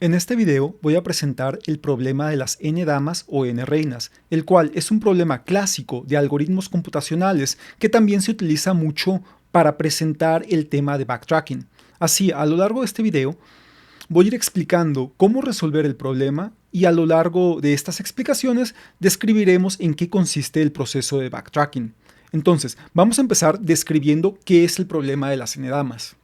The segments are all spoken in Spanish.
En este video voy a presentar el problema de las n damas o n reinas, el cual es un problema clásico de algoritmos computacionales que también se utiliza mucho para presentar el tema de backtracking. Así, a lo largo de este video voy a ir explicando cómo resolver el problema y a lo largo de estas explicaciones describiremos en qué consiste el proceso de backtracking. Entonces, vamos a empezar describiendo qué es el problema de las n damas.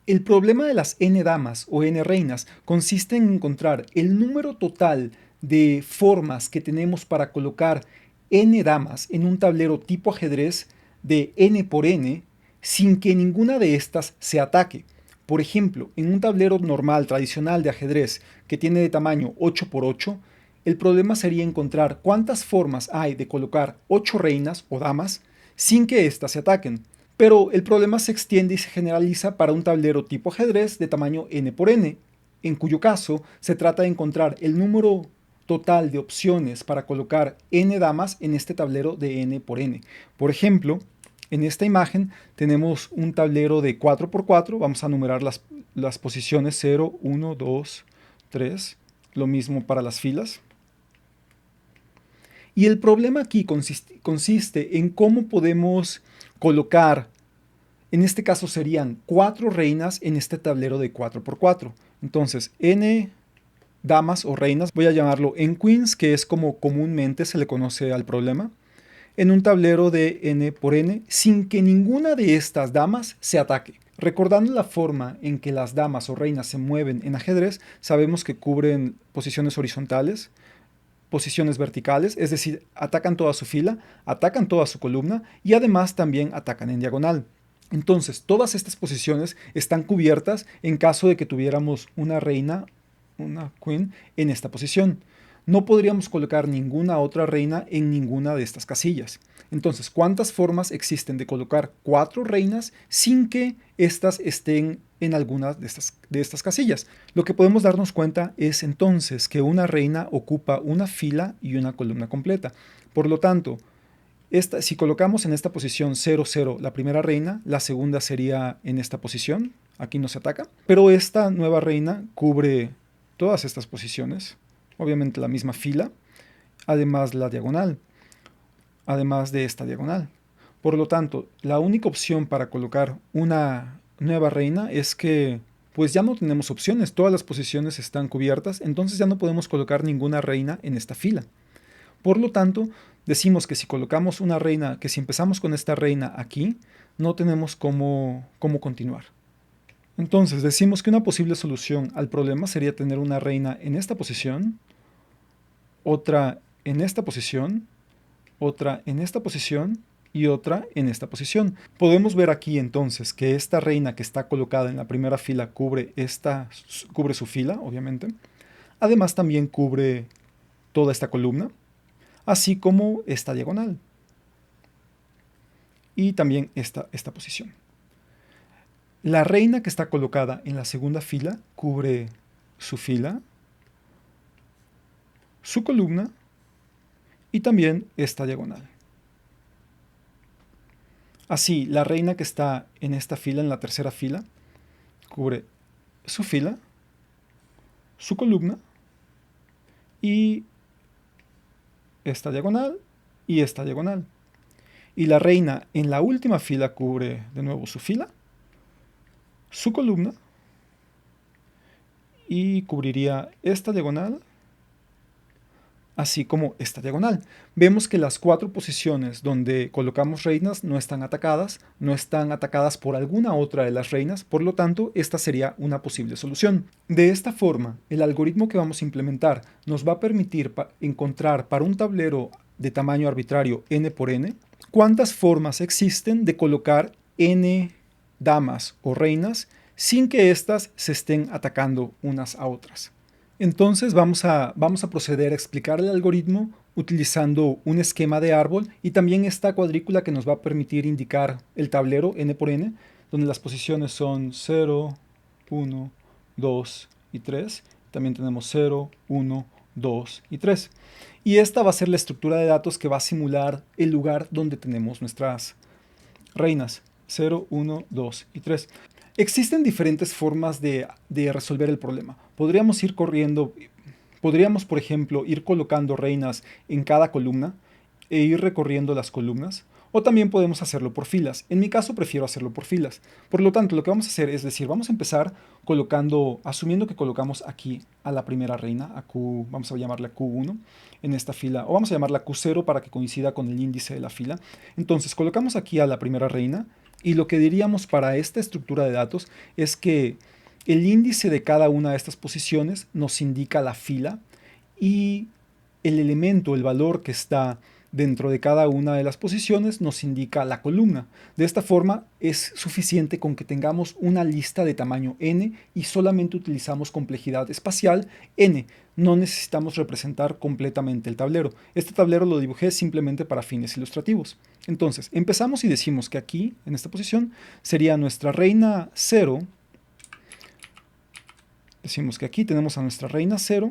El problema de las n damas o n reinas consiste en encontrar el número total de formas que tenemos para colocar n damas en un tablero tipo ajedrez de n por n sin que ninguna de estas se ataque. Por ejemplo, en un tablero normal tradicional de ajedrez que tiene de tamaño 8 por 8, el problema sería encontrar cuántas formas hay de colocar 8 reinas o damas sin que éstas se ataquen. Pero el problema se extiende y se generaliza para un tablero tipo ajedrez de tamaño n por n, en cuyo caso se trata de encontrar el número total de opciones para colocar n damas en este tablero de n por n. Por ejemplo, en esta imagen tenemos un tablero de 4 por 4, vamos a numerar las posiciones 0, 1, 2, 3, lo mismo para las filas. Y el problema aquí consiste en cómo podemos colocar, en este caso serían 4 reinas en este tablero de 4 por 4. Entonces, n damas o reinas, voy a llamarlo n queens, que es como comúnmente se le conoce al problema, en un tablero de n por n, sin que ninguna de estas damas se ataque. Recordando la forma en que las damas o reinas se mueven en ajedrez, sabemos que cubren posiciones horizontales, posiciones verticales, es decir, atacan toda su fila, atacan toda su columna y además también atacan en diagonal. Entonces, todas estas posiciones están cubiertas en caso de que tuviéramos una reina, una queen, en esta posición. No podríamos colocar ninguna otra reina en ninguna de estas casillas. Entonces, ¿cuántas formas existen de colocar 4 reinas sin que éstas estén en alguna de estas casillas? Lo que podemos darnos cuenta es entonces que una reina ocupa una fila y una columna completa. Por lo tanto, si colocamos en esta posición 0, 0 la primera reina, la segunda sería en esta posición, aquí no se ataca, pero esta nueva reina cubre todas estas posiciones, obviamente la misma fila, además la diagonal, además de esta diagonal. Por lo tanto, la única opción para colocar una nueva reina es que pues ya no tenemos opciones, todas las posiciones están cubiertas, entonces ya no podemos colocar ninguna reina en esta fila. Por lo tanto, decimos que si colocamos una reina, que si empezamos con esta reina aquí, no tenemos cómo continuar. Entonces decimos que una posible solución al problema sería tener una reina en esta posición, otra en esta posición, otra en esta posición y otra en esta posición. Podemos ver aquí entonces que esta reina que está colocada en la primera fila cubre su fila, obviamente. Además también cubre toda esta columna, así como esta diagonal. Y también esta posición. La reina que está colocada en la segunda fila cubre su fila, su columna y también esta diagonal. Así, la reina que está en esta fila, en la tercera fila, cubre su fila, su columna y esta diagonal y esta diagonal. Y la reina en la última fila cubre de nuevo su fila, su columna y cubriría esta diagonal, así como esta diagonal. Vemos que las 4 posiciones donde colocamos reinas no están atacadas por alguna otra de las reinas, por lo tanto, esta sería una posible solución. De esta forma, el algoritmo que vamos a implementar nos va a permitir encontrar para un tablero de tamaño arbitrario n por n, cuántas formas existen de colocar n damas o reinas sin que éstas se estén atacando unas a otras. Entonces vamos a proceder a explicar el algoritmo utilizando un esquema de árbol y también esta cuadrícula que nos va a permitir indicar el tablero n por n, donde las posiciones son 0, 1, 2 y 3. También tenemos 0, 1, 2 y 3. Y esta va a ser la estructura de datos que va a simular el lugar donde tenemos nuestras reinas. 0, 1, 2 y 3. Existen diferentes formas de resolver el problema. podríamos ir corriendo, podríamos, por ejemplo, ir colocando reinas en cada columna e ir recorriendo las columnas, o también podemos hacerlo por filas. En mi caso prefiero hacerlo por filas. Por lo tanto, lo que vamos a hacer es decir, vamos a empezar colocando, asumiendo que colocamos aquí a la primera reina, a Q, vamos a llamarla Q1 en esta fila, o vamos a llamarla Q0 para que coincida con el índice de la fila. Entonces, colocamos aquí a la primera reina, y lo que diríamos para esta estructura de datos es que el índice de cada una de estas posiciones nos indica la fila, y el elemento, el valor que está dentro de cada una de las posiciones nos indica la columna. De esta forma es suficiente con que tengamos una lista de tamaño n y solamente utilizamos complejidad espacial n. No necesitamos representar completamente el tablero. Este tablero lo dibujé simplemente para fines ilustrativos. Entonces, empezamos y decimos que aquí, en esta posición, sería nuestra reina 0. Decimos que aquí tenemos a nuestra reina 0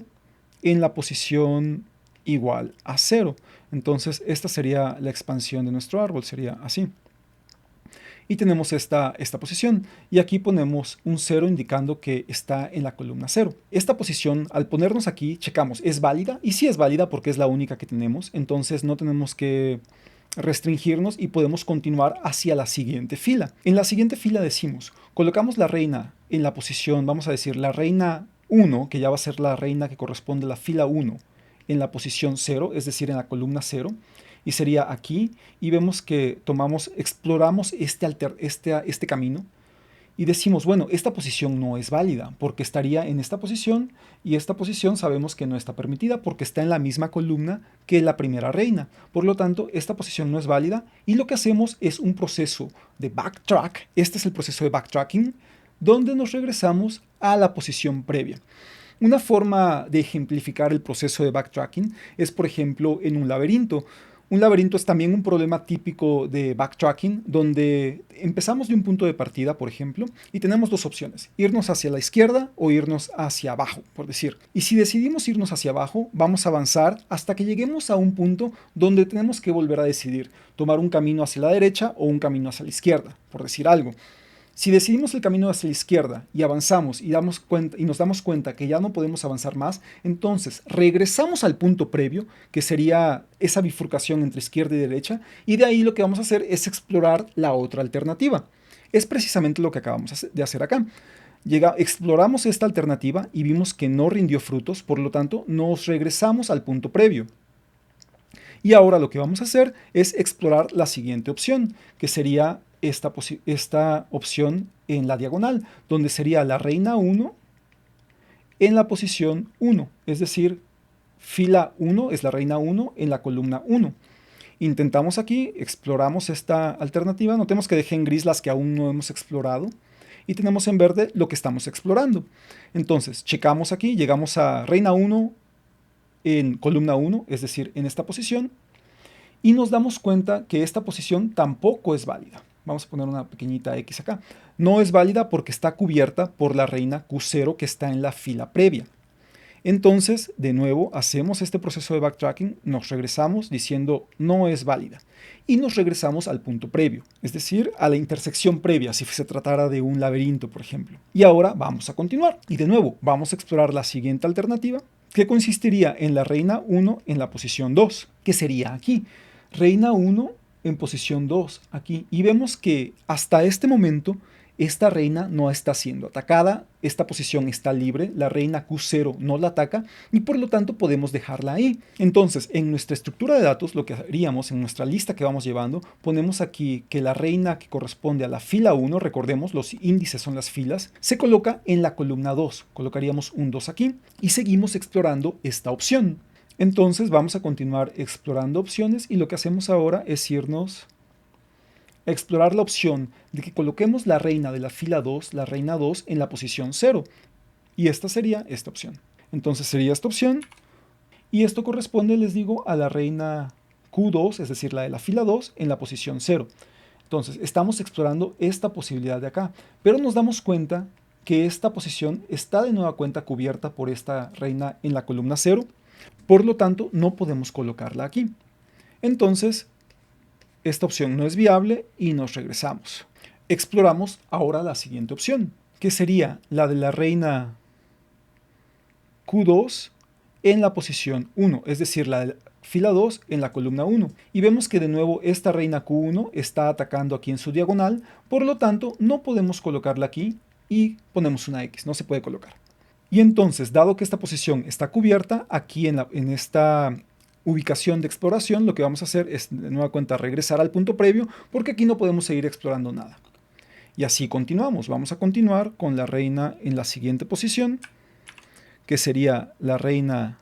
en la posición igual a 0. Entonces esta sería la expansión de nuestro árbol, sería así. Y tenemos esta posición, y aquí ponemos un 0 indicando que está en la columna 0. Esta posición, al ponernos aquí, checamos, ¿es válida? Y sí es válida porque es la única que tenemos, entonces no tenemos que restringirnos y podemos continuar hacia la siguiente fila. En la siguiente fila decimos, colocamos la reina en la posición, vamos a decir, la reina 1, que ya va a ser la reina que corresponde a la fila 1, en la posición 0, es decir, en la columna 0, y sería aquí, y vemos que exploramos este camino, y decimos, bueno, esta posición no es válida, porque estaría en esta posición, y esta posición sabemos que no está permitida, porque está en la misma columna que la primera reina. Por lo tanto, esta posición no es válida, y lo que hacemos es un proceso de backtrack. Este es el proceso de backtracking, donde nos regresamos a la posición previa. Una forma de ejemplificar el proceso de backtracking es, por ejemplo, en un laberinto. Un laberinto es también un problema típico de backtracking, donde empezamos de un punto de partida, por ejemplo, y tenemos dos opciones, irnos hacia la izquierda o irnos hacia abajo, por decir. Y si decidimos irnos hacia abajo, vamos a avanzar hasta que lleguemos a un punto donde tenemos que volver a decidir, tomar un camino hacia la derecha o un camino hacia la izquierda, por decir algo. Si decidimos el camino hacia la izquierda y avanzamos y nos damos cuenta que ya no podemos avanzar más, entonces regresamos al punto previo, que sería esa bifurcación entre izquierda y derecha, y de ahí lo que vamos a hacer es explorar la otra alternativa. Es precisamente lo que acabamos de hacer acá. Exploramos esta alternativa y vimos que no rindió frutos, por lo tanto nos regresamos al punto previo. Y ahora lo que vamos a hacer es explorar la siguiente opción, que sería esta opción en la diagonal, donde sería la reina 1 en la posición 1, es decir, fila 1 es la reina 1 en la columna 1. Intentamos aquí, exploramos esta alternativa, notemos que dejé en gris las que aún no hemos explorado, y tenemos en verde lo que estamos explorando. Entonces, checamos aquí, llegamos a reina 1 en columna 1, es decir, en esta posición, y nos damos cuenta que esta posición tampoco es válida. Vamos a poner una pequeñita X acá. No es válida porque está cubierta por la reina Q0 que está en la fila previa. Entonces, de nuevo, hacemos este proceso de backtracking, nos regresamos diciendo no es válida. Y nos regresamos al punto previo, es decir, a la intersección previa, si se tratara de un laberinto, por ejemplo. Y ahora vamos a continuar. Y de nuevo, vamos a explorar la siguiente alternativa, que consistiría en la reina 1 en la posición 2, que sería aquí. Reina 1 en posición 2 aquí, y vemos que hasta este momento esta reina no está siendo atacada, esta posición está libre, la reina Q0 no la ataca y por lo tanto podemos dejarla ahí. Entonces, en nuestra estructura de datos, lo que haríamos en nuestra lista que vamos llevando, ponemos aquí que la reina que corresponde a la fila 1, recordemos, los índices son las filas, se coloca en la columna 2, colocaríamos un 2 aquí y seguimos explorando esta opción. Entonces vamos a continuar explorando opciones y lo que hacemos ahora es irnos a explorar la opción de que coloquemos la reina de la fila 2, la reina 2, en la posición 0. Y esta sería esta opción. Entonces sería esta opción. Y esto corresponde, les digo, a la reina Q2, es decir, la de la fila 2, en la posición 0. Entonces estamos explorando esta posibilidad de acá. Pero nos damos cuenta que esta posición está de nueva cuenta cubierta por esta reina en la columna 0. Por lo tanto, no podemos colocarla aquí. Entonces, esta opción no es viable y nos regresamos. Exploramos ahora la siguiente opción, que sería la de la reina Q2 en la posición 1, es decir, la fila 2 en la columna 1. Y vemos que de nuevo esta reina Q1 está atacando aquí en su diagonal, por lo tanto no podemos colocarla aquí y ponemos una X, no se puede colocar. Y entonces, dado que esta posición está cubierta, aquí en esta ubicación de exploración, lo que vamos a hacer es de nueva cuenta regresar al punto previo, porque aquí no podemos seguir explorando nada. Y así continuamos. Vamos a continuar con la reina en la siguiente posición, que sería la reina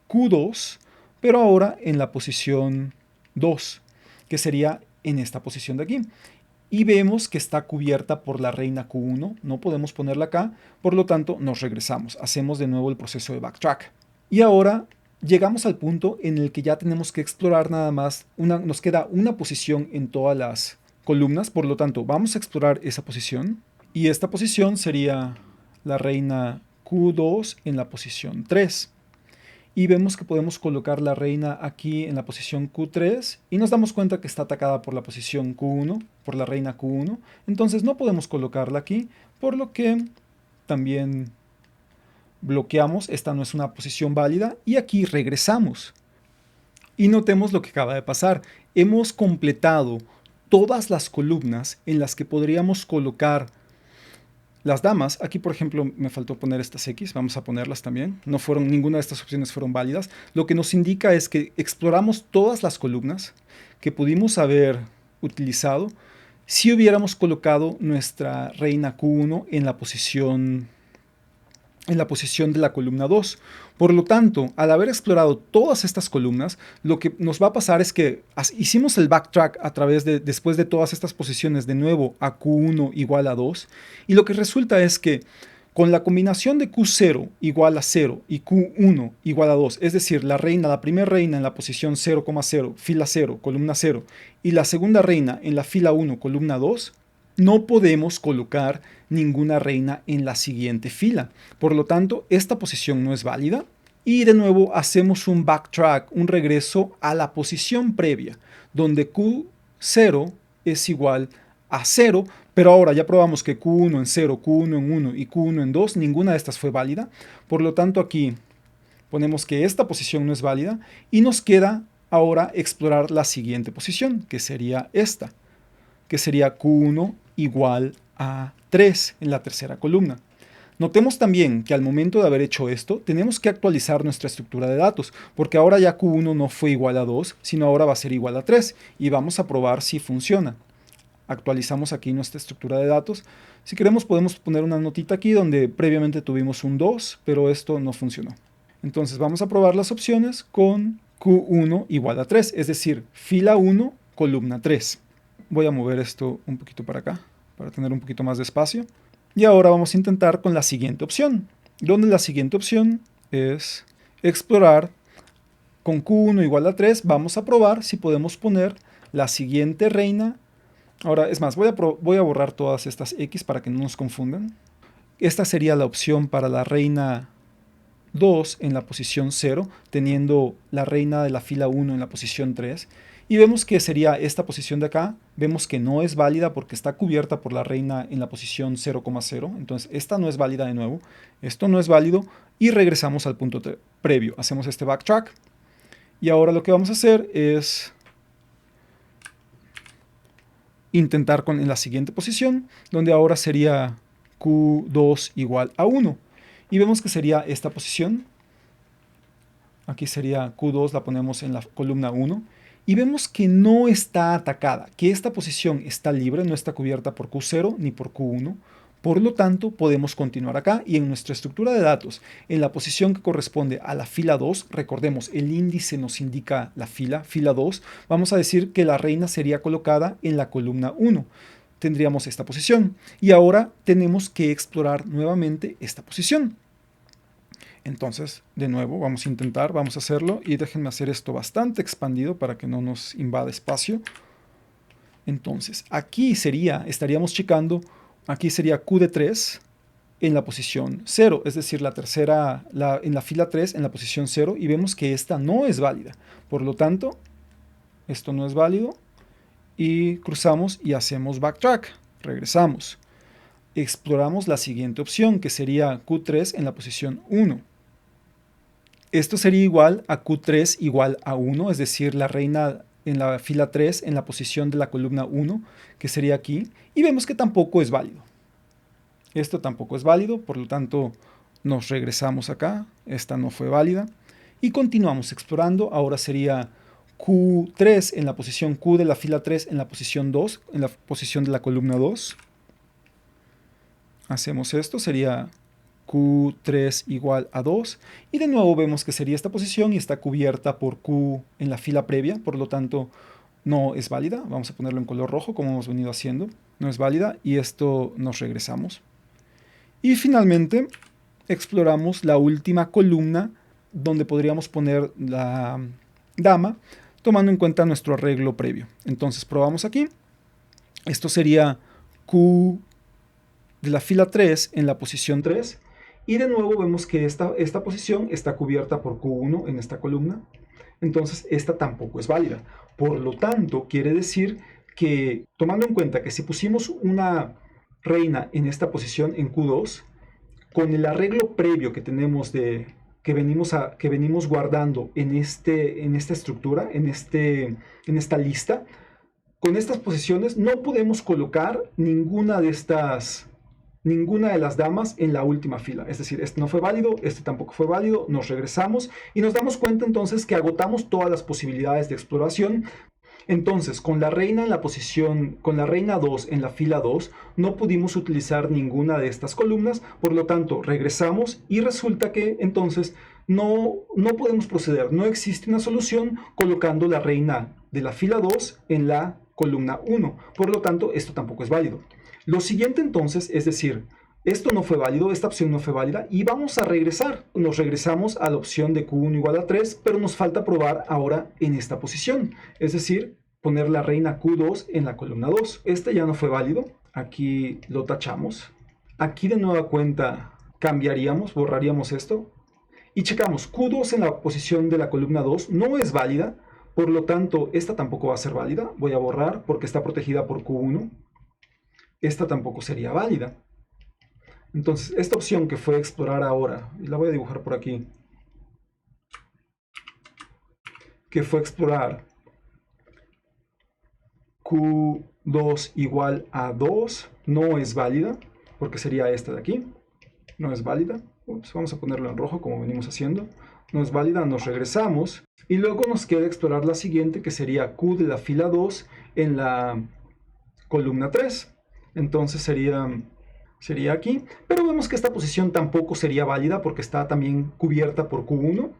Q2, pero ahora en la posición 2, que sería en esta posición de aquí. Y vemos que está cubierta por la reina Q1, no podemos ponerla acá, por lo tanto nos regresamos, hacemos de nuevo el proceso de backtrack. Y ahora llegamos al punto en el que ya tenemos que explorar nada más, nos queda una posición en todas las columnas, por lo tanto vamos a explorar esa posición. Y esta posición sería la reina Q2 en la posición 3. Y vemos que podemos colocar la reina aquí en la posición Q3 y nos damos cuenta que está atacada por la posición Q1, por la reina Q1. Entonces no podemos colocarla aquí, por lo que también bloqueamos. Esta no es una posición válida y aquí regresamos. Y notemos lo que acaba de pasar. Hemos completado todas las columnas en las que podríamos colocar las damas. Aquí, por ejemplo, me faltó poner estas X, vamos a ponerlas también. Ninguna de estas opciones fueron válidas. Lo que nos indica es que exploramos todas las columnas que pudimos haber utilizado si hubiéramos colocado nuestra reina Q1 en la posición de la columna 2. Por lo tanto, al haber explorado todas estas columnas, lo que nos va a pasar es que hicimos el backtrack después de todas estas posiciones de nuevo a Q1 igual a 2, y lo que resulta es que con la combinación de Q0 igual a 0 y Q1 igual a 2, es decir, la primera reina en la posición 0,0, fila 0, columna 0, y la segunda reina en la fila 1, columna 2, no podemos colocar ninguna reina en la siguiente fila. Por lo tanto, esta posición no es válida. Y de nuevo hacemos un backtrack, un regreso a la posición previa, donde Q0 es igual a 0, pero ahora ya probamos que Q1 en 0, Q1 en 1 y Q1 en 2, ninguna de estas fue válida. Por lo tanto, aquí ponemos que esta posición no es válida y nos queda ahora explorar la siguiente posición, que sería esta, que sería Q1 igual a 3 en la tercera columna. Notemos también que al momento de haber hecho esto, tenemos que actualizar nuestra estructura de datos, porque ahora ya Q1 no fue igual a 2, sino ahora va a ser igual a 3, y vamos a probar si funciona. Actualizamos aquí nuestra estructura de datos. Si queremos podemos poner una notita aquí donde previamente tuvimos un 2, pero esto no funcionó. Entonces vamos a probar las opciones con Q1 igual a 3, es decir, fila 1, columna 3. Voy a mover esto un poquito para acá, para tener un poquito más de espacio. Y ahora vamos a intentar con la siguiente opción, donde la siguiente opción es explorar con Q1 igual a 3. Vamos a probar si podemos poner la siguiente reina. Ahora, es más, voy a borrar todas estas X para que no nos confundan. Esta sería la opción para la reina 2 en la posición 0, teniendo la reina de la fila 1 en la posición 3. Y vemos que sería esta posición de acá, vemos que no es válida porque está cubierta por la reina en la posición 0,0, entonces esta no es válida de nuevo, esto no es válido y regresamos al punto previo, hacemos este backtrack y ahora lo que vamos a hacer es intentar en la siguiente posición, donde ahora sería Q2 igual a 1 y vemos que sería esta posición, aquí sería Q2, la ponemos en la columna 1. Y vemos que no está atacada, que esta posición está libre, no está cubierta por Q0 ni por Q1. Por lo tanto, podemos continuar acá y en nuestra estructura de datos, en la posición que corresponde a la fila 2, recordemos, el índice nos indica la fila 2, vamos a decir que la reina sería colocada en la columna 1. Tendríamos esta posición y ahora tenemos que explorar nuevamente esta posición. Entonces, de nuevo, vamos a intentar, vamos a hacerlo y déjenme hacer esto bastante expandido para que no nos invada espacio. Entonces, aquí estaríamos checando, aquí sería Q de 3 en la posición 0, es decir, la tercera, en la fila 3 en la posición 0 y vemos que esta no es válida. Por lo tanto, esto no es válido y cruzamos y hacemos backtrack, regresamos. Exploramos la siguiente opción que sería Q3 en la posición 1. Esto sería igual a Q3 igual a 1, es decir, la reina en la fila 3 en la posición de la columna 1, que sería aquí, y vemos que tampoco es válido. Esto tampoco es válido, por lo tanto nos regresamos acá, esta no fue válida, y continuamos explorando. Ahora sería Q3 en la posición Q de la fila 3 en la posición 2, en la posición de la columna 2. Hacemos esto, sería Q3 igual a 2, y de nuevo vemos que sería esta posición y está cubierta por Q en la fila previa, por lo tanto no es válida. Vamos a ponerlo en color rojo como hemos venido haciendo, no es válida, y esto nos regresamos. Y finalmente exploramos la última columna donde podríamos poner la dama, tomando en cuenta nuestro arreglo previo. Entonces probamos aquí, esto sería Q de la fila 3 en la posición 3, y de nuevo vemos que esta posición está cubierta por Q1 en esta columna, entonces esta tampoco es válida. Por lo tanto, quiere decir que, tomando en cuenta que si pusimos una reina en esta posición en Q2, con el arreglo previo que tenemos que venimos guardando en esta estructura, en esta lista, con estas posiciones no podemos colocar ninguna de las damas en la última fila. Es decir, este no fue válido, este tampoco fue válido, nos regresamos y nos damos cuenta entonces que agotamos todas las posibilidades de exploración. Entonces, con la reina 2 en la fila 2, no pudimos utilizar ninguna de estas columnas, por lo tanto, regresamos y resulta que entonces no podemos proceder, no existe una solución colocando la reina de la fila 2 en la columna 1, por lo tanto, esto tampoco es válido. Lo siguiente entonces, es decir, esto no fue válido, esta opción no fue válida y vamos a regresar. Nos regresamos a la opción de Q1 igual a 3, pero nos falta probar ahora en esta posición, es decir, poner la reina Q2 en la columna 2. Este ya no fue válido, aquí lo tachamos. Aquí de nueva cuenta cambiaríamos, borraríamos esto y checamos Q2 en la posición de la columna 2 no es válida, por lo tanto esta tampoco va a ser válida. Voy a borrar porque está protegida por Q1. Esta tampoco sería válida. Entonces, esta opción que fue explorar ahora, y la voy a dibujar por aquí, que fue explorar Q2 igual a 2, no es válida, porque sería esta de aquí, no es válida. Ups, vamos a ponerlo en rojo como venimos haciendo. No es válida, nos regresamos, y luego nos queda explorar la siguiente, que sería Q de la fila 2 en la columna 3. Entonces sería aquí, pero vemos que esta posición tampoco sería válida porque está también cubierta por Q1.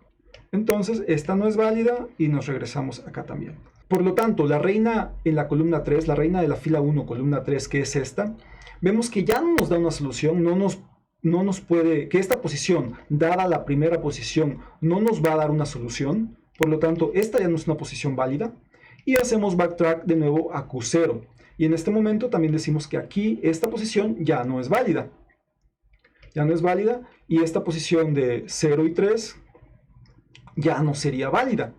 Entonces esta no es válida y nos regresamos acá también. Por lo tanto, la reina en la columna 3, la reina de la fila 1, columna 3, que es esta, vemos que ya no nos da una solución, no nos puede, que esta posición, dada la primera posición, no nos va a dar una solución. Por lo tanto, esta ya no es una posición válida. Y hacemos backtrack de nuevo a Q0. Y en este momento también decimos que aquí esta posición ya no es válida. Ya no es válida y esta posición de 0 y 3 ya no sería válida.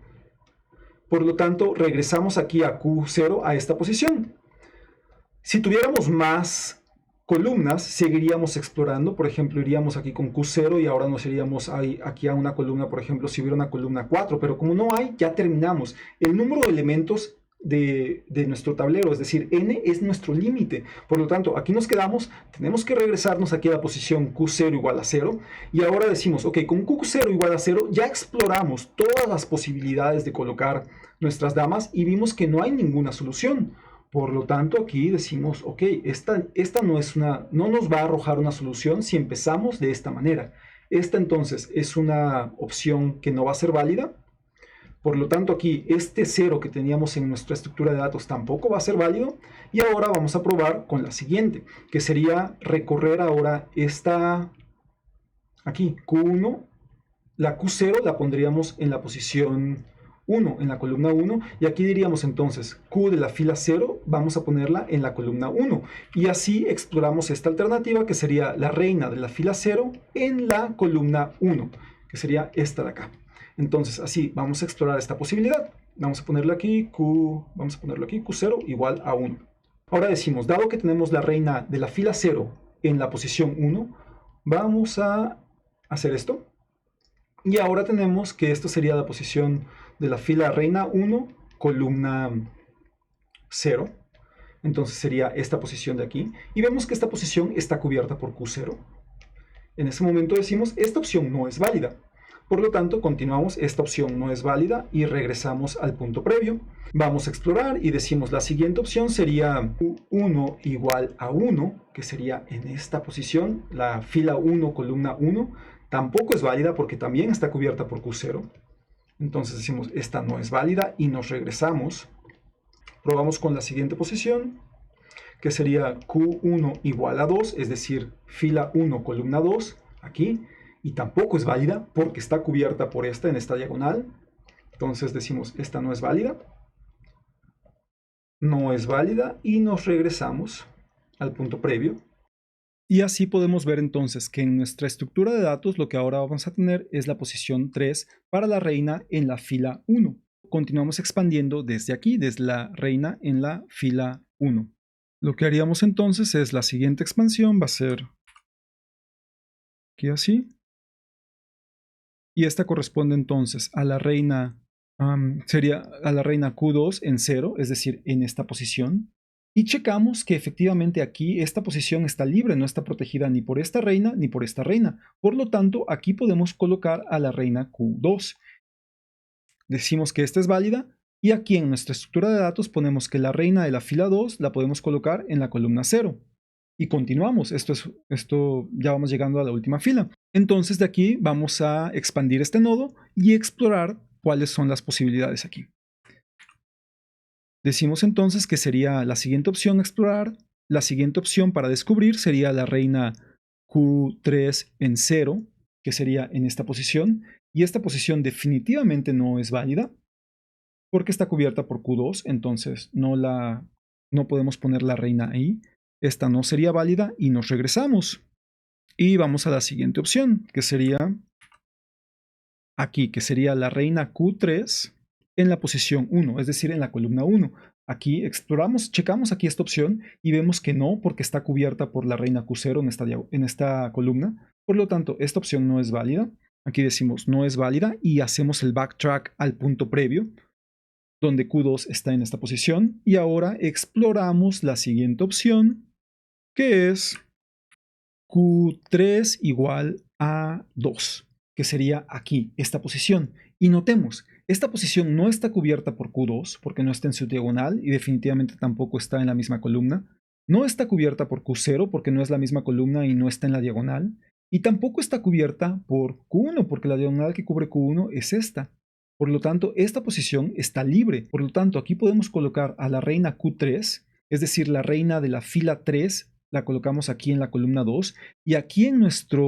Por lo tanto, regresamos aquí a Q0 a esta posición. Si tuviéramos más columnas, seguiríamos explorando. Por ejemplo, iríamos aquí con Q0 y ahora nos iríamos aquí a una columna, por ejemplo, si hubiera una columna 4. Pero como no hay, ya terminamos. El número de elementos de nuestro tablero, es decir, n es nuestro límite. Por lo tanto, aquí nos quedamos, tenemos que regresarnos aquí a la posición Q0 igual a 0 y ahora decimos, ok, con Q0 igual a 0 ya exploramos todas las posibilidades de colocar nuestras damas y vimos que no hay ninguna solución. Por lo tanto, aquí decimos, ok, esta no nos va a arrojar una solución si empezamos de esta manera. Esta entonces es una opción que no va a ser válida. Por lo tanto, aquí este 0 que teníamos en nuestra estructura de datos tampoco va a ser válido. Y ahora vamos a probar con la siguiente, que sería recorrer ahora aquí, Q1. La Q0 la pondríamos en la posición 1, en la columna 1. Y aquí diríamos entonces, Q de la fila 0, vamos a ponerla en la columna 1. Y así exploramos esta alternativa, que sería la reina de la fila 0 en la columna 1, que sería esta de acá. Entonces, así vamos a explorar esta posibilidad. Vamos a ponerle aquí Q0 igual a 1. Ahora decimos, dado que tenemos la reina de la fila 0 en la posición 1, vamos a hacer esto. Y ahora tenemos que esto sería la posición de la fila reina 1, columna 0. Entonces sería esta posición de aquí. Y vemos que esta posición está cubierta por Q0. En ese momento decimos, esta opción no es válida. Por lo tanto, continuamos, esta opción no es válida y regresamos al punto previo. Vamos a explorar y decimos, la siguiente opción sería Q1 igual a 1, que sería en esta posición, la fila 1, columna 1. Tampoco es válida porque también está cubierta por Q0. Entonces decimos, esta no es válida y nos regresamos. Probamos con la siguiente posición, que sería Q1 igual a 2, es decir, fila 1, columna 2, aquí, y tampoco es válida porque está cubierta por esta en esta diagonal. Entonces decimos, esta no es válida. No es válida y nos regresamos al punto previo. Y así podemos ver entonces que en nuestra estructura de datos lo que ahora vamos a tener es la posición 3 para la reina en la fila 1. Continuamos expandiendo desde aquí, desde la reina en la fila 1. Lo que haríamos entonces es la siguiente expansión va a ser aquí así. Y esta corresponde entonces a la reina, sería a la reina Q2 en 0, es decir, en esta posición. Y checamos que efectivamente aquí esta posición está libre, no está protegida ni por esta reina ni por esta reina. Por lo tanto, aquí podemos colocar a la reina Q2. Decimos que esta es válida y aquí en nuestra estructura de datos ponemos que la reina de la fila 2 la podemos colocar en la columna 0. Y continuamos, esto ya vamos llegando a la última fila. Entonces de aquí vamos a expandir este nodo y explorar cuáles son las posibilidades aquí. Decimos entonces que sería la siguiente opción explorar, la siguiente opción para descubrir sería la reina Q3 en 0, que sería en esta posición, y esta posición definitivamente no es válida porque está cubierta por Q2, entonces no podemos poner la reina ahí. Esta no sería válida y nos regresamos. Y vamos a la siguiente opción, que sería aquí, que sería la reina Q3 en la posición 1, es decir, en la columna 1. Aquí exploramos, checamos aquí esta opción y vemos que no, porque está cubierta por la reina Q0 en esta columna. Por lo tanto, esta opción no es válida. Aquí decimos no es válida y hacemos el backtrack al punto previo, donde Q2 está en esta posición. Y ahora exploramos la siguiente opción, que es Q3 igual a 2, que sería aquí, esta posición. Y notemos, esta posición no está cubierta por Q2 porque no está en su diagonal y definitivamente tampoco está en la misma columna. No está cubierta por Q0 porque no es la misma columna y no está en la diagonal. Y tampoco está cubierta por Q1 porque la diagonal que cubre Q1 es esta. Por lo tanto, esta posición está libre. Por lo tanto, aquí podemos colocar a la reina Q3, es decir, la reina de la fila 3, la colocamos aquí en la columna 2 y aquí en nuestra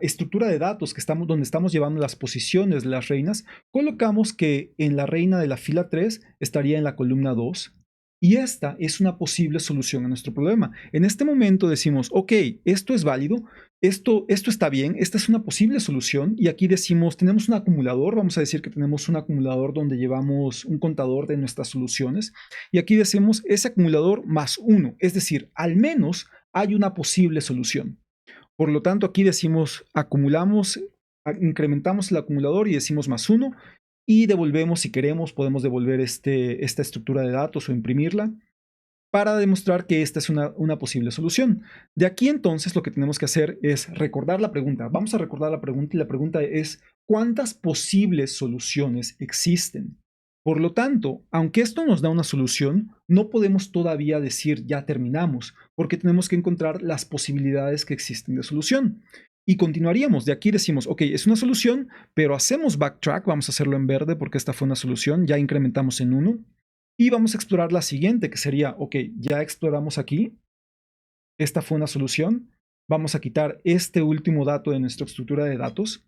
estructura de datos donde estamos llevando las posiciones de las reinas, colocamos que en la reina de la fila 3 estaría en la columna 2 y esta es una posible solución a nuestro problema. En este momento decimos, ok, esto es válido, esto está bien, esta es una posible solución y aquí decimos, tenemos un acumulador, vamos a decir que tenemos un acumulador donde llevamos un contador de nuestras soluciones y aquí decimos ese acumulador más 1, es decir, al menos hay una posible solución. Por lo tanto, aquí decimos acumulamos, incrementamos el acumulador y decimos más 1 y devolvemos, si queremos, podemos devolver esta estructura de datos o imprimirla para demostrar que esta es una posible solución. De aquí entonces lo que tenemos que hacer es recordar la pregunta. Vamos a recordar la pregunta y la pregunta es ¿cuántas posibles soluciones existen? Por lo tanto, aunque esto nos da una solución, no podemos todavía decir ya terminamos, porque tenemos que encontrar las posibilidades que existen de solución. Y continuaríamos, de aquí decimos, ok, es una solución, pero hacemos backtrack, vamos a hacerlo en verde porque esta fue una solución, ya incrementamos en 1. Y vamos a explorar la siguiente, que sería, ok, ya exploramos aquí, esta fue una solución, vamos a quitar este último dato de nuestra estructura de datos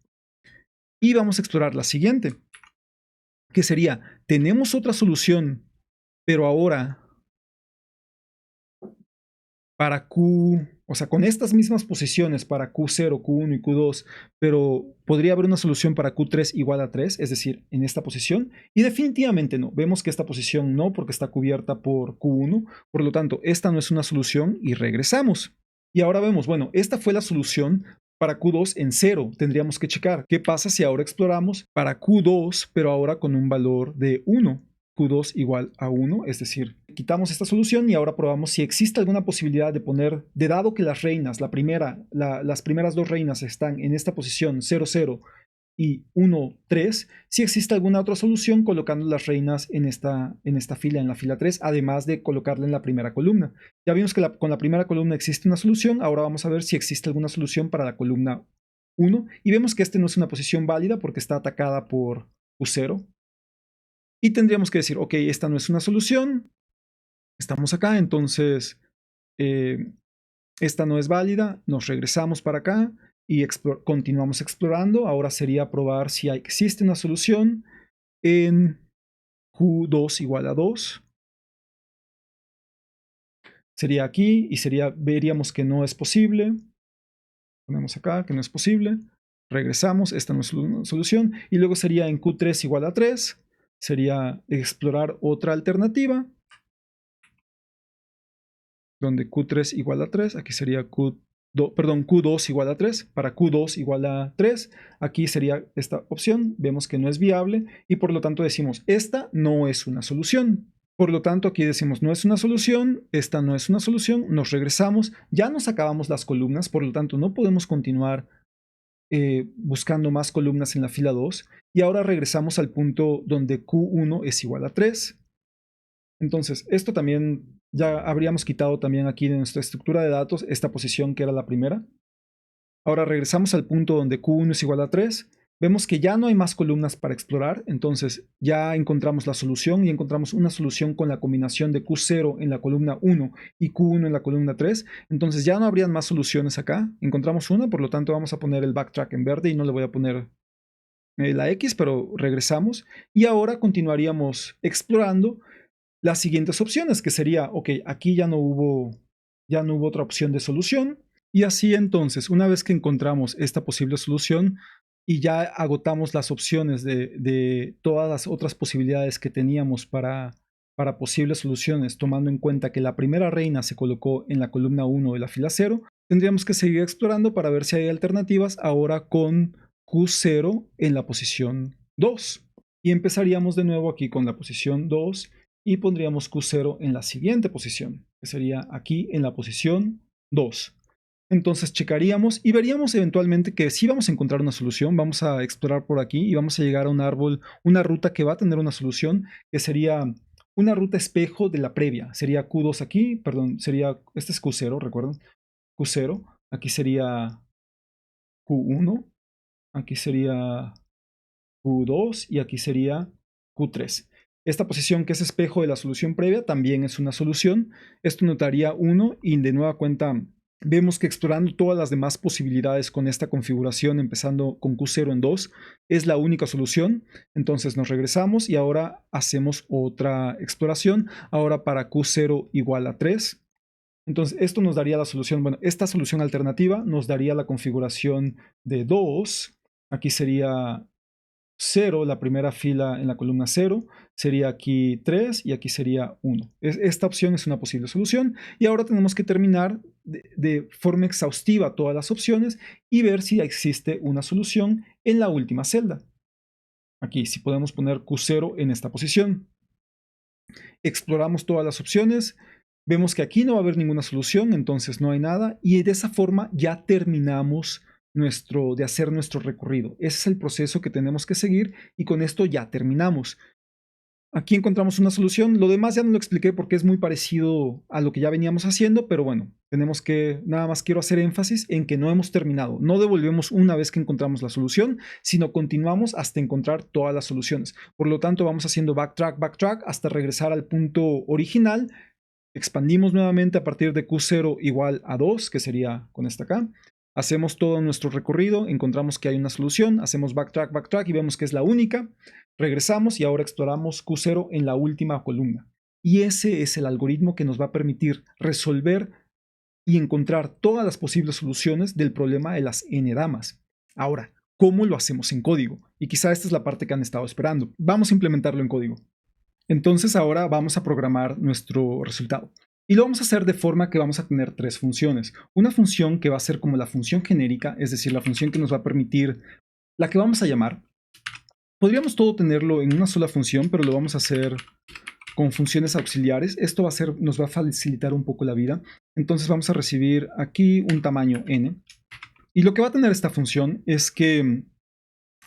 y vamos a explorar la siguiente, que sería, tenemos otra solución, pero ahora para Q, o sea, con estas mismas posiciones para Q0, Q1 y Q2, pero podría haber una solución para Q3 igual a 3, es decir, en esta posición, y definitivamente no. Vemos que esta posición no, porque está cubierta por Q1, por lo tanto, esta no es una solución y regresamos. Y ahora vemos, bueno, esta fue la solución para Q2 en 0. Tendríamos que checar qué pasa si ahora exploramos para Q2, pero ahora con un valor de 1. Q2 igual a 1, es decir, quitamos esta solución y ahora probamos si existe alguna posibilidad de poner, de dado que las reinas, las primeras dos reinas están en esta posición 0, 0 y 1, 3, si existe alguna otra solución colocando las reinas en esta fila, en la fila 3, además de colocarla en la primera columna. Ya vimos que con la primera columna existe una solución, ahora vamos a ver si existe alguna solución para la columna 1, y vemos que esta no es una posición válida porque está atacada por Q0. Y tendríamos que decir, ok, esta no es una solución, estamos acá, entonces esta no es válida, nos regresamos para acá y continuamos explorando. Ahora sería probar si existe una solución en Q2 igual a 2. Sería aquí y veríamos que no es posible. Ponemos acá que no es posible. Regresamos, esta no es una solución. Y luego sería en Q3 igual a 3. Sería explorar otra alternativa, donde Q3 igual a 3, aquí sería Q2 igual a 3, para Q2 igual a 3, aquí sería esta opción, vemos que no es viable y por lo tanto decimos, esta no es una solución. Por lo tanto, aquí decimos, no es una solución, esta no es una solución, nos regresamos, ya nos acabamos las columnas, por lo tanto no podemos continuar buscando más columnas en la fila 2 y ahora regresamos al punto donde Q1 es igual a 3. Entonces, esto también ya habríamos quitado también aquí de nuestra estructura de datos esta posición que era la primera. Ahora regresamos al punto donde Q1 es igual a 3. Vemos que ya no hay más columnas para explorar, entonces ya encontramos la solución y encontramos una solución con la combinación de Q0 en la columna 1 y Q1 en la columna 3. Entonces ya no habrían más soluciones acá. Encontramos una, por lo tanto vamos a poner el backtrack en verde y no le voy a poner la X, pero regresamos. Y ahora continuaríamos explorando las siguientes opciones, que sería, ok, aquí ya no hubo otra opción de solución, y así entonces, una vez que encontramos esta posible solución y ya agotamos las opciones de todas las otras posibilidades que teníamos para posibles soluciones, tomando en cuenta que la primera reina se colocó en la columna 1 de la fila 0, tendríamos que seguir explorando para ver si hay alternativas ahora con Q0 en la posición 2. Y empezaríamos de nuevo aquí con la posición 2 y pondríamos Q0 en la siguiente posición, que sería aquí en la posición 2. Entonces checaríamos y veríamos eventualmente que si vamos a encontrar una solución, vamos a explorar por aquí y vamos a llegar a un árbol, una ruta que va a tener una solución, que sería una ruta espejo de la previa. Sería Q2 aquí, perdón, este es Q0, recuerden, Q0, aquí sería Q1, aquí sería Q2 y aquí sería Q3. Esta posición que es espejo de la solución previa también es una solución. Esto notaría 1 y de nueva cuenta vemos que explorando todas las demás posibilidades con esta configuración, empezando con Q0 en 2, es la única solución. Entonces nos regresamos y ahora hacemos otra exploración. Ahora para Q0 igual a 3. Entonces esto nos daría la solución, bueno, esta solución alternativa nos daría la configuración de 2. Aquí sería 0, la primera fila en la columna 0, sería aquí 3 y aquí sería 1. Esta opción es una posible solución y ahora tenemos que terminar de forma exhaustiva todas las opciones y ver si existe una solución en la última celda. Aquí si podemos poner Q0 en esta posición. Exploramos todas las opciones, vemos que aquí no va a haber ninguna solución, entonces no hay nada y de esa forma ya terminamos de hacer nuestro recorrido. Ese es el proceso que tenemos que seguir y con esto ya terminamos. Aquí encontramos una solución, lo demás ya no lo expliqué porque es muy parecido a lo que ya veníamos haciendo, pero bueno, nada más quiero hacer énfasis en que no hemos terminado, no devolvemos una vez que encontramos la solución, sino continuamos hasta encontrar todas las soluciones. Por lo tanto, vamos haciendo backtrack, backtrack hasta regresar al punto original. Expandimos nuevamente a partir de Q0 igual a 2, que sería con esta acá. Hacemos todo nuestro recorrido, encontramos que hay una solución, hacemos backtrack, backtrack y vemos que es la única. Regresamos y ahora exploramos Q0 en la última columna. Y ese es el algoritmo que nos va a permitir resolver y encontrar todas las posibles soluciones del problema de las n damas. Ahora, ¿cómo lo hacemos en código? Y quizá esta es la parte que han estado esperando. Vamos a implementarlo en código. Entonces ahora vamos a programar nuestro resultado. Y lo vamos a hacer de forma que vamos a tener tres funciones. Una función que va a ser como la función genérica, es decir, la función que nos va a permitir, la que vamos a llamar. Podríamos todo tenerlo en una sola función, pero lo vamos a hacer con funciones auxiliares. Esto nos va a facilitar un poco la vida. Entonces vamos a recibir aquí un tamaño n. Y lo que va a tener esta función es que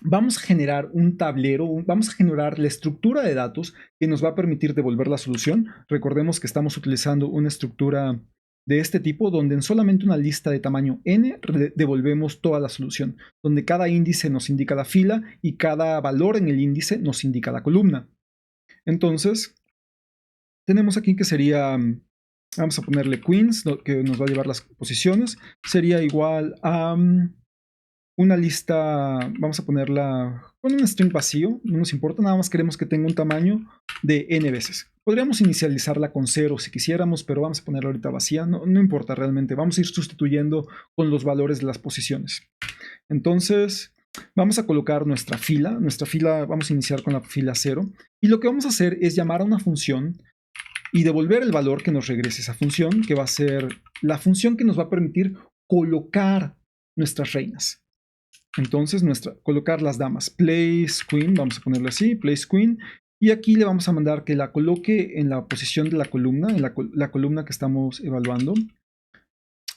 vamos a generar un tablero, vamos a generar la estructura de datos que nos va a permitir devolver la solución. Recordemos que estamos utilizando una estructura de este tipo, donde en solamente una lista de tamaño n devolvemos toda la solución, donde cada índice nos indica la fila y cada valor en el índice nos indica la columna. Entonces, tenemos aquí que sería, vamos a ponerle queens, que nos va a llevar las posiciones, sería igual a una lista, vamos a ponerla con un string vacío, no nos importa, nada más queremos que tenga un tamaño de n veces. Podríamos inicializarla con 0 si quisiéramos, pero vamos a ponerla ahorita vacía, no importa realmente, vamos a ir sustituyendo con los valores de las posiciones. Entonces, vamos a colocar nuestra fila vamos a iniciar con la fila 0, y lo que vamos a hacer es llamar a una función y devolver el valor que nos regrese esa función, que va a ser la función que nos va a permitir colocar nuestras reinas. Entonces, colocar las damas, place queen, vamos a ponerle así, place queen, y aquí le vamos a mandar que la coloque en la posición de la columna, en la columna que estamos evaluando.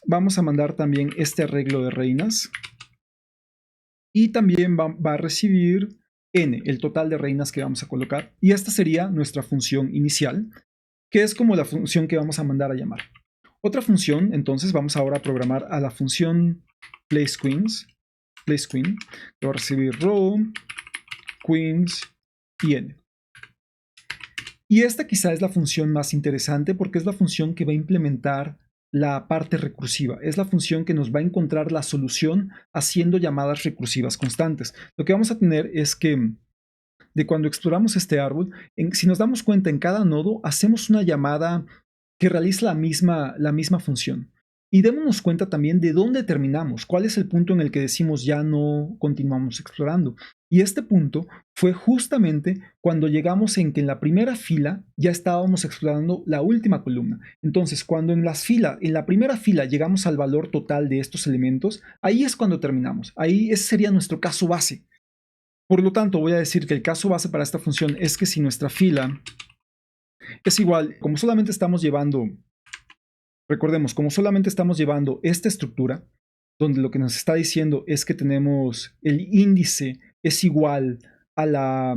Vamos a mandar también este arreglo de reinas, y también va a recibir n, el total de reinas que vamos a colocar, y esta sería nuestra función inicial, que es como la función que vamos a mandar a llamar. Otra función, entonces, vamos ahora a programar a la función placeQueen, que va a recibir row, queens y n. Y esta quizá es la función más interesante porque es la función que va a implementar la parte recursiva. Es la función que nos va a encontrar la solución haciendo llamadas recursivas constantes. Lo que vamos a tener es que de cuando exploramos este árbol, si nos damos cuenta, en cada nodo hacemos una llamada que realiza la misma función. Y démonos cuenta también de dónde terminamos, cuál es el punto en el que decimos ya no continuamos explorando. Y este punto fue justamente cuando llegamos en que en la primera fila ya estábamos explorando la última columna. Entonces, cuando en la primera fila llegamos al valor total de estos elementos, ahí es cuando terminamos. Ahí ese sería nuestro caso base. Por lo tanto, voy a decir que el caso base para esta función es que si nuestra fila es igual, como solamente estamos llevando, recordemos, como solamente estamos llevando esta estructura, donde lo que nos está diciendo es que tenemos el índice es igual a la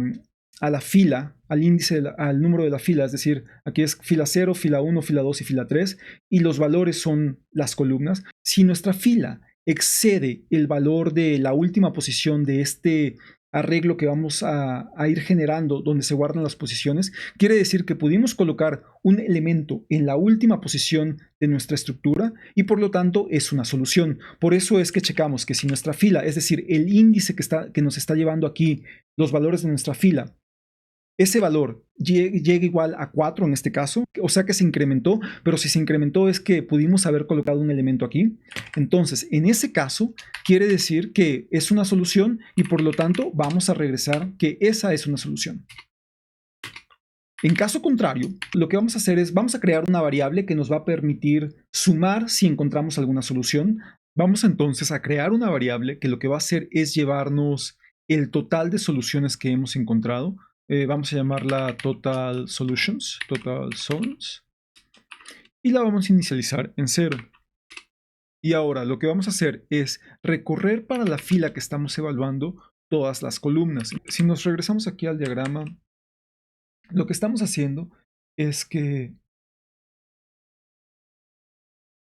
fila, al índice, al número de la fila, es decir, aquí es fila 0, fila 1, fila 2 y fila 3, y los valores son las columnas. Si nuestra fila excede el valor de la última posición de este arreglo que vamos a ir generando donde se guardan las posiciones, quiere decir que pudimos colocar un elemento en la última posición de nuestra estructura y por lo tanto es una solución. Por eso es que checamos que si nuestra fila, es decir, el índice que nos está llevando aquí los valores de nuestra fila, ese valor llega igual a 4 en este caso, o sea que se incrementó, pero si se incrementó es que pudimos haber colocado un elemento aquí. Entonces, en ese caso, quiere decir que es una solución y por lo tanto vamos a regresar que esa es una solución. En caso contrario, lo que vamos a hacer es, vamos a crear una variable que nos va a permitir sumar si encontramos alguna solución. Vamos entonces a crear una variable que lo que va a hacer es llevarnos el total de soluciones que hemos encontrado. Vamos a llamarla total solutions, y la vamos a inicializar en 0. Y ahora lo que vamos a hacer es recorrer para la fila que estamos evaluando todas las columnas. Si nos regresamos aquí al diagrama, lo que estamos haciendo es que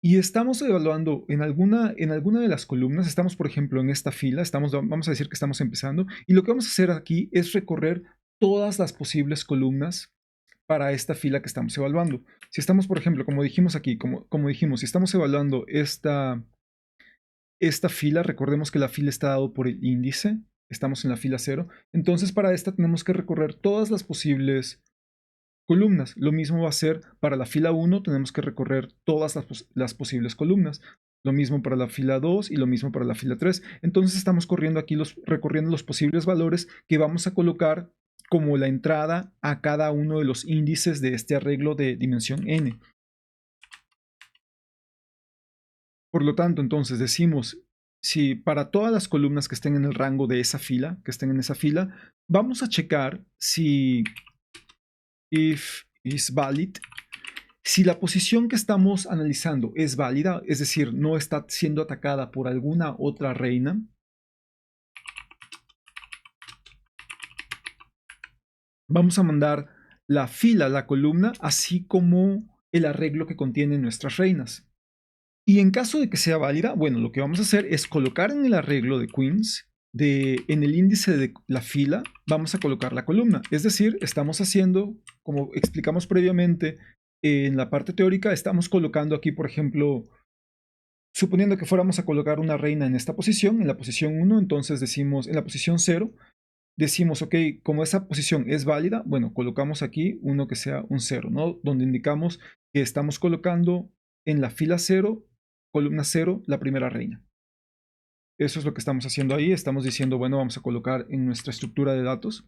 estamos evaluando en alguna de las columnas, estamos por ejemplo en esta fila, vamos a decir que estamos empezando, y lo que vamos a hacer aquí es recorrer todas las posibles columnas para esta fila que estamos evaluando. Si estamos, por ejemplo, como dijimos aquí, como dijimos, si estamos evaluando esta fila, recordemos que la fila está dado por el índice, estamos en la fila 0, entonces para esta tenemos que recorrer todas las posibles columnas. Lo mismo va a ser para la fila 1, tenemos que recorrer todas las posibles columnas. Lo mismo para la fila 2 y lo mismo para la fila 3. Entonces estamos recorriendo los posibles valores que vamos a colocar como la entrada a cada uno de los índices de este arreglo de dimensión n. Por lo tanto, entonces decimos, si para todas las columnas que estén en el rango de esa fila, vamos a checar si if is valid, si la posición que estamos analizando es válida, es decir, no está siendo atacada por alguna otra reina. Vamos a mandar la fila, la columna, así como el arreglo que contienen nuestras reinas. Y en caso de que sea válida, bueno, lo que vamos a hacer es colocar en el arreglo de queens, en el índice de la fila, vamos a colocar la columna. Es decir, estamos haciendo, como explicamos previamente en la parte teórica, estamos colocando aquí, por ejemplo, suponiendo que fuéramos a colocar una reina en esta posición, en la posición 1, entonces decimos, en la posición 0, decimos, ok, como esa posición es válida, bueno, colocamos aquí uno que sea un 0, ¿no? Donde indicamos que estamos colocando en la fila 0, columna 0, la primera reina. Eso es lo que estamos haciendo ahí. Estamos diciendo, bueno, vamos a colocar en nuestra estructura de datos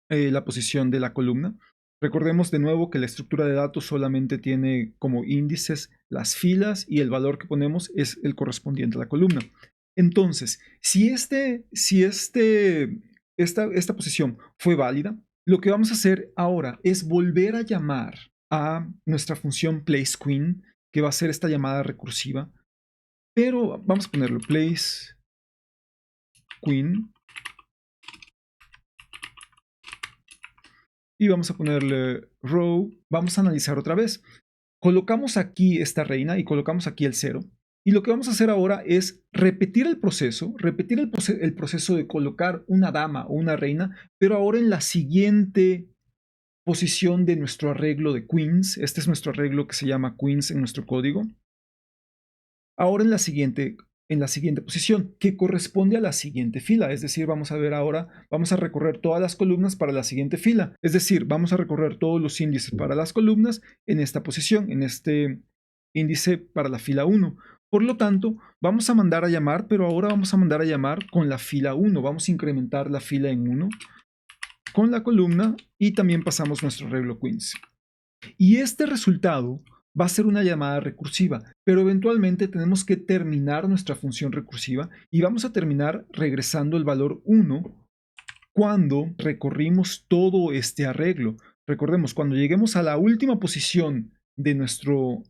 la posición de la columna. Recordemos de nuevo que la estructura de datos solamente tiene como índices las filas y el valor que ponemos es el correspondiente a la columna. Entonces, si esta posición fue válida, lo que vamos a hacer ahora es volver a llamar a nuestra función placeQueen, que va a ser esta llamada recursiva, pero vamos a ponerlo placeQueen y vamos a ponerle row. Vamos a analizar otra vez. Colocamos aquí esta reina y colocamos aquí el 0. Y lo que vamos a hacer ahora es repetir el proceso de colocar una dama o una reina, pero ahora en la siguiente posición de nuestro arreglo de queens. Este es nuestro arreglo que se llama queens en nuestro código. Ahora en la siguiente posición, que corresponde a la siguiente fila. Es decir, vamos a ver ahora, vamos a recorrer todas las columnas para la siguiente fila. Es decir, vamos a recorrer todos los índices para las columnas en esta posición, en este índice para la fila 1. Por lo tanto, vamos a mandar a llamar, pero ahora vamos a mandar a llamar con la fila 1. Vamos a incrementar la fila en 1 con la columna y también pasamos nuestro arreglo queens. Y este resultado va a ser una llamada recursiva, pero eventualmente tenemos que terminar nuestra función recursiva y vamos a terminar regresando el valor 1 cuando recorrimos todo este arreglo. Recordemos, cuando lleguemos a la última posición de nuestro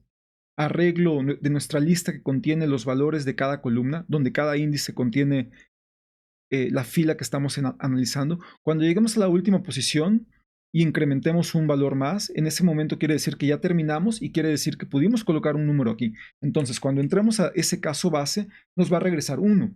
arreglo, de nuestra lista que contiene los valores de cada columna, donde cada índice contiene la fila que estamos analizando, cuando lleguemos a la última posición y incrementemos un valor más, en ese momento quiere decir que ya terminamos y quiere decir que pudimos colocar un número aquí. Entonces, cuando entremos a ese caso base, nos va a regresar 1.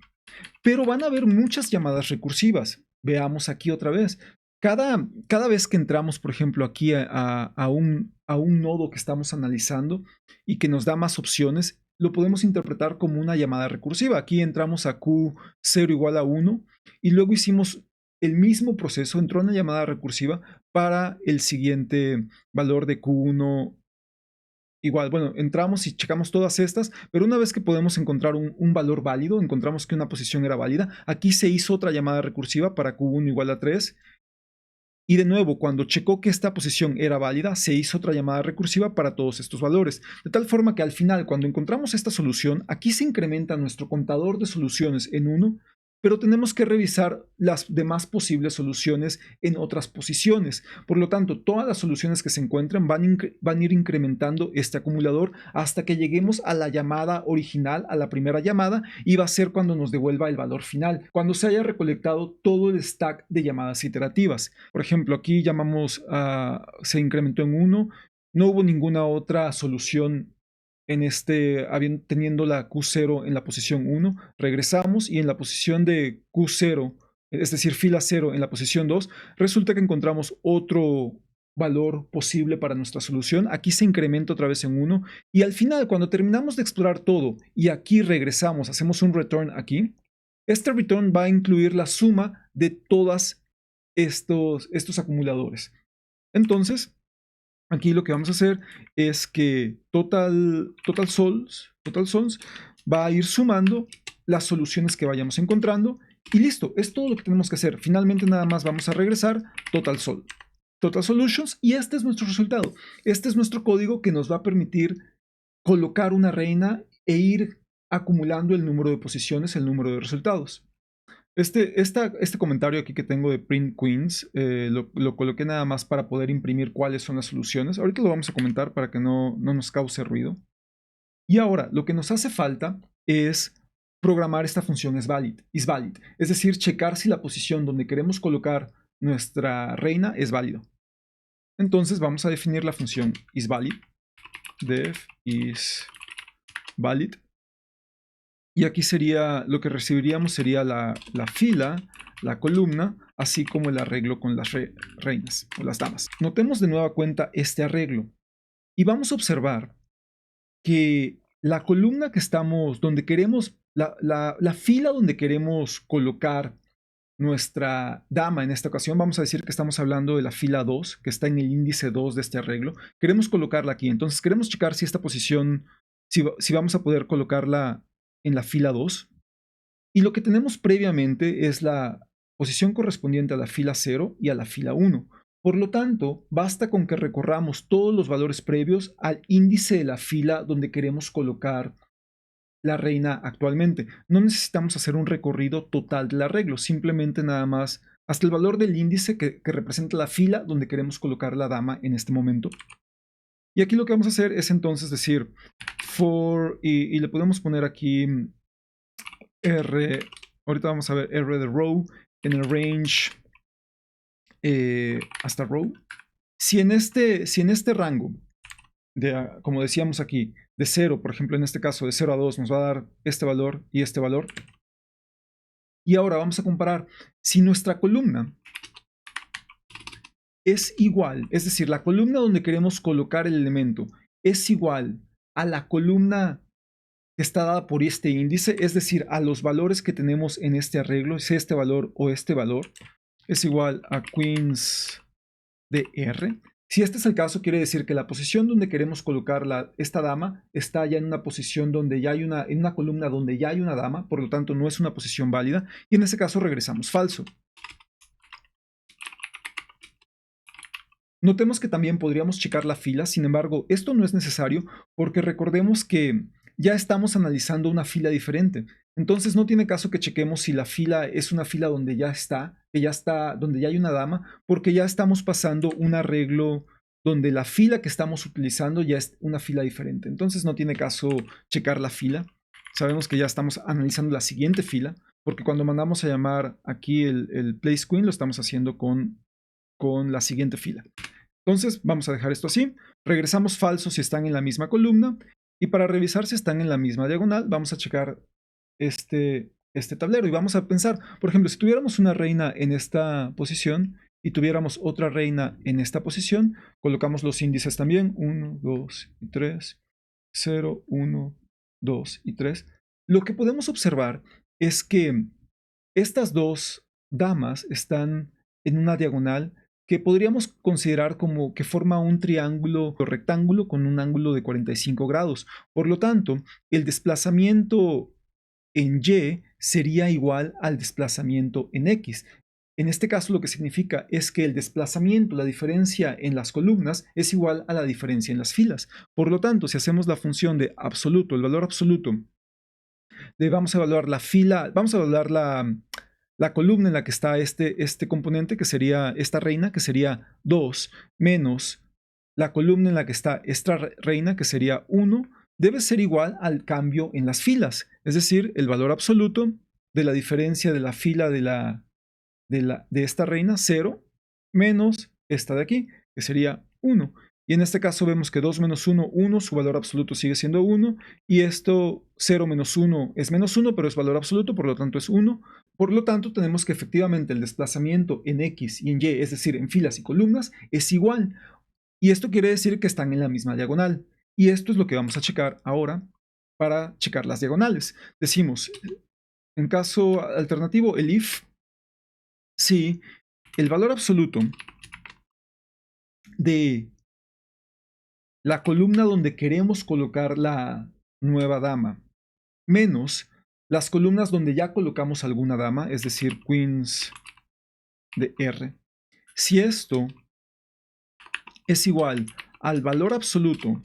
Pero van a haber muchas llamadas recursivas. Veamos aquí otra vez. Cada vez que entramos, por ejemplo, aquí a un nodo que estamos analizando y que nos da más opciones, lo podemos interpretar como una llamada recursiva. Aquí entramos a Q0 igual a 1 y luego hicimos el mismo proceso, entró una llamada recursiva para el siguiente valor de Q1 igual. Bueno, entramos y checamos todas estas, pero una vez que podemos encontrar un valor válido, encontramos que una posición era válida, aquí se hizo otra llamada recursiva para Q1 igual a 3. Y de nuevo, cuando checó que esta posición era válida, se hizo otra llamada recursiva para todos estos valores. De tal forma que al final, cuando encontramos esta solución, aquí se incrementa nuestro contador de soluciones en 1, pero tenemos que revisar las demás posibles soluciones en otras posiciones. Por lo tanto, todas las soluciones que se encuentran van a ir incrementando este acumulador hasta que lleguemos a la llamada original, a la primera llamada, y va a ser cuando nos devuelva el valor final, cuando se haya recolectado todo el stack de llamadas iterativas. Por ejemplo, aquí se incrementó en 1, no hubo ninguna otra solución teniendo la Q0 en la posición 1, regresamos y en la posición de Q0, es decir, fila 0 en la posición 2, resulta que encontramos otro valor posible para nuestra solución. Aquí se incrementa otra vez en 1 y al final, cuando terminamos de explorar todo y aquí regresamos, hacemos un return aquí, este return va a incluir la suma de todos estos acumuladores. Entonces, aquí lo que vamos a hacer es que TotalSols va a ir sumando las soluciones que vayamos encontrando y listo, es todo lo que tenemos que hacer. Finalmente nada más vamos a regresar TotalSolutions y este es nuestro resultado. Este es nuestro código que nos va a permitir colocar una reina e ir acumulando el número de posiciones, el número de resultados. Este comentario aquí que tengo de print queens lo coloqué nada más para poder imprimir cuáles son las soluciones. Ahorita lo vamos a comentar para que no nos cause ruido. Y ahora, lo que nos hace falta es programar esta función isValid. Es decir, checar si la posición donde queremos colocar nuestra reina es válido. Entonces vamos a definir la función isValid, def isValid. Y aquí sería, lo que recibiríamos sería la fila, la columna, así como el arreglo con las reinas o las damas. Notemos de nueva cuenta este arreglo y vamos a observar que la columna que estamos, donde queremos, la fila donde queremos colocar nuestra dama, en esta ocasión vamos a decir que estamos hablando de la fila 2, que está en el índice 2 de este arreglo, queremos colocarla aquí, entonces queremos checar si esta posición, si vamos a poder colocarla en la fila 2, y lo que tenemos previamente es la posición correspondiente a la fila 0 y a la fila 1. Por lo tanto, basta con que recorramos todos los valores previos al índice de la fila donde queremos colocar la reina actualmente. No necesitamos hacer un recorrido total del arreglo, simplemente nada más hasta el valor del índice que representa la fila donde queremos colocar la dama en este momento. Y aquí lo que vamos a hacer es entonces decir for, y le podemos poner aquí R, ahorita vamos a ver R de row, en el range hasta row. Si en este rango, como decíamos aquí, de 0, por ejemplo en este caso de 0 a 2 nos va a dar este valor y este valor. Y ahora vamos a comparar si nuestra columna es igual, es decir, la columna donde queremos colocar el elemento es igual a la columna que está dada por este índice, es decir, a los valores que tenemos en este arreglo, si este valor o este valor es igual a queens de R. Si este es el caso, quiere decir que la posición donde queremos colocar esta dama está ya en una posición donde ya hay en una columna donde ya hay una dama, por lo tanto no es una posición válida, y en ese caso regresamos falso. Notemos que también podríamos checar la fila, sin embargo, esto no es necesario porque recordemos que ya estamos analizando una fila diferente. Entonces no tiene caso que chequemos si la fila es una fila donde ya está, donde ya hay una dama, porque ya estamos pasando un arreglo donde la fila que estamos utilizando ya es una fila diferente. Entonces no tiene caso checar la fila. Sabemos que ya estamos analizando la siguiente fila, porque cuando mandamos a llamar aquí el place queen lo estamos haciendo con la siguiente fila. Entonces vamos a dejar esto así, regresamos falso si están en la misma columna y para revisar si están en la misma diagonal vamos a checar este tablero y vamos a pensar, por ejemplo, si tuviéramos una reina en esta posición y tuviéramos otra reina en esta posición, colocamos los índices también, 1, 2 y 3, 0, 1, 2 y 3. Lo que podemos observar es que estas dos damas están en una diagonal que podríamos considerar como que forma un triángulo rectángulo con un ángulo de 45 grados. Por lo tanto, el desplazamiento en Y sería igual al desplazamiento en X. En este caso lo que significa es que el desplazamiento, la diferencia en las columnas, es igual a la diferencia en las filas. Por lo tanto, si hacemos la función de absoluto, el valor absoluto, vamos a evaluar la fila, vamos a evaluar la columna en la que está este componente, que sería esta reina, que sería 2, menos la columna en la que está esta reina, que sería 1, debe ser igual al cambio en las filas, es decir, el valor absoluto de la diferencia de la fila de esta reina, 0, menos esta de aquí, que sería 1. Y en este caso vemos que 2 menos 1, 1, su valor absoluto sigue siendo 1, y esto 0 menos 1 es menos 1, pero es valor absoluto, por lo tanto es 1. Por lo tanto, tenemos que efectivamente el desplazamiento en X y en Y, es decir, en filas y columnas, es igual. Y esto quiere decir que están en la misma diagonal. Y esto es lo que vamos a checar ahora para checar las diagonales. Decimos, en caso alternativo, el if, si el valor absoluto de la columna donde queremos colocar la nueva dama menos las columnas donde ya colocamos alguna dama, es decir, queens de R. Si esto es igual al valor absoluto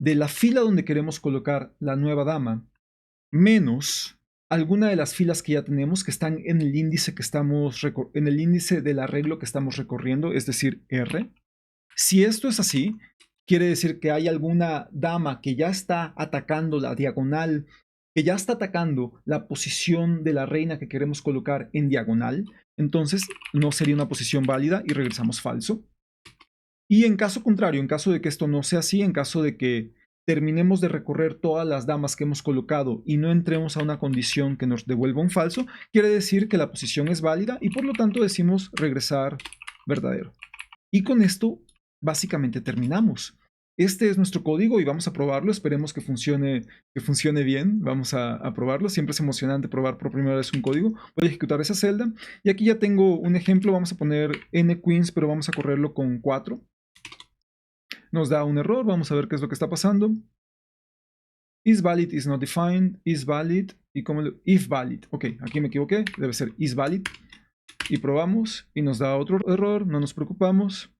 de la fila donde queremos colocar la nueva dama, menos alguna de las filas que ya tenemos que están en el índice en el índice del arreglo que estamos recorriendo, es decir, R. Si esto es así, quiere decir que hay alguna dama que ya está atacando la diagonal, que ya está atacando la posición de la reina que queremos colocar en diagonal. Entonces no sería una posición válida y regresamos falso. Y en caso contrario, en caso de que esto no sea así, en caso de que terminemos de recorrer todas las damas que hemos colocado y no entremos a una condición que nos devuelva un falso, quiere decir que la posición es válida y por lo tanto decimos regresar verdadero. Y con esto básicamente terminamos. Este es nuestro código y vamos a probarlo. Esperemos que funcione bien. Vamos a probarlo. Siempre es emocionante probar por primera vez un código. Voy a ejecutar esa celda. Y aquí ya tengo un ejemplo. Vamos a poner n queens, pero vamos a correrlo con 4. Nos da un error. Vamos a ver qué es lo que está pasando. Is valid, is not defined, is valid. ¿Y cómo if valid? Ok, aquí me equivoqué. Debe ser is valid. Y probamos y nos da otro error. No nos preocupamos.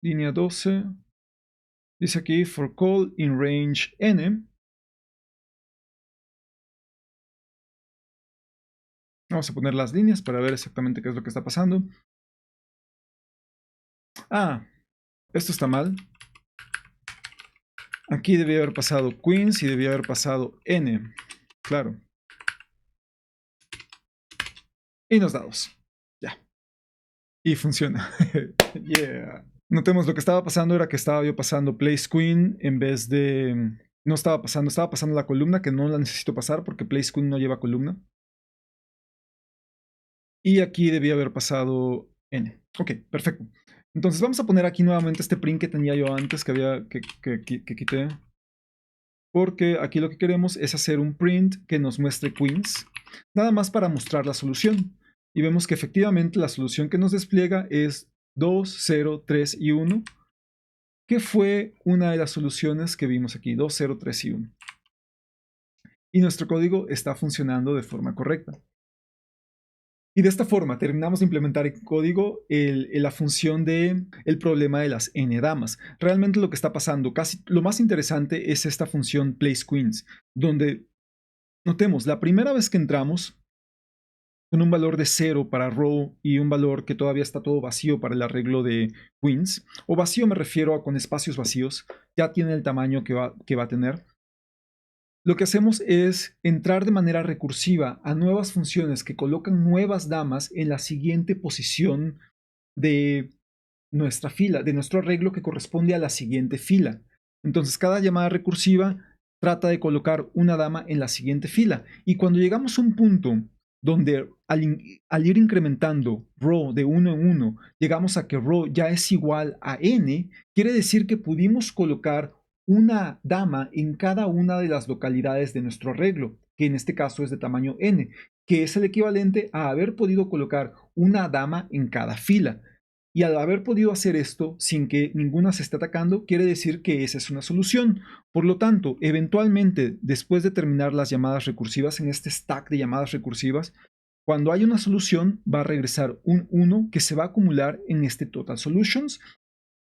Línea 12, dice aquí for call in range n. Vamos a poner las líneas para ver exactamente qué es lo que está pasando. Ah, esto está mal. Aquí debía haber pasado queens y debía haber pasado n. Claro. Y nos da 2. Ya. Y funciona. Yeah. Notemos lo que estaba pasando era que estaba yo pasando place queen en vez de... No estaba pasando la columna que no la necesito pasar porque place queen no lleva columna. Y aquí debía haber pasado n. Ok, perfecto. Entonces vamos a poner aquí nuevamente este print que tenía yo antes que quité. Porque aquí lo que queremos es hacer un print que nos muestre queens. Nada más para mostrar la solución. Y vemos que efectivamente la solución que nos despliega es 2, 0, 3 y 1. Que fue una de las soluciones que vimos aquí. 2, 0, 3 y 1. Y nuestro código está funcionando de forma correcta. Y de esta forma terminamos de implementar en código la función del problema de las n damas. Realmente lo que está pasando, casi lo más interesante es esta función placeQueens, donde notemos, la primera vez que entramos con un valor de 0 para row y un valor que todavía está todo vacío para el arreglo de queens, o vacío me refiero a con espacios vacíos, ya tiene el tamaño que va a tener. Lo que hacemos es entrar de manera recursiva a nuevas funciones que colocan nuevas damas en la siguiente posición de nuestra fila, de nuestro arreglo que corresponde a la siguiente fila. Entonces cada llamada recursiva trata de colocar una dama en la siguiente fila. Y cuando llegamos a un punto donde al ir incrementando row de 1 en 1, llegamos a que row ya es igual a n, quiere decir que pudimos colocar una dama en cada una de las localidades de nuestro arreglo, que en este caso es de tamaño n, que es el equivalente a haber podido colocar una dama en cada fila. Y al haber podido hacer esto sin que ninguna se esté atacando, quiere decir que esa es una solución. Por lo tanto, eventualmente, después de terminar las llamadas recursivas en este stack de llamadas recursivas, cuando hay una solución, va a regresar un 1 que se va a acumular en este total solutions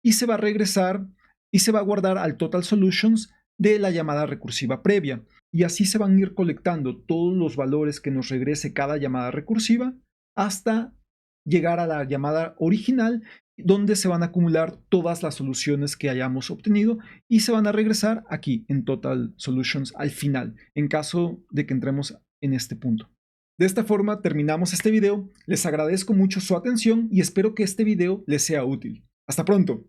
y se va a regresar y se va a guardar al total solutions de la llamada recursiva previa. Y así se van a ir colectando todos los valores que nos regrese cada llamada recursiva hasta llegar a la llamada original, donde se van a acumular todas las soluciones que hayamos obtenido y se van a regresar aquí en total solutions al final, en caso de que entremos en este punto. De esta forma terminamos este video. Les agradezco mucho su atención y espero que este video les sea útil. ¡Hasta pronto!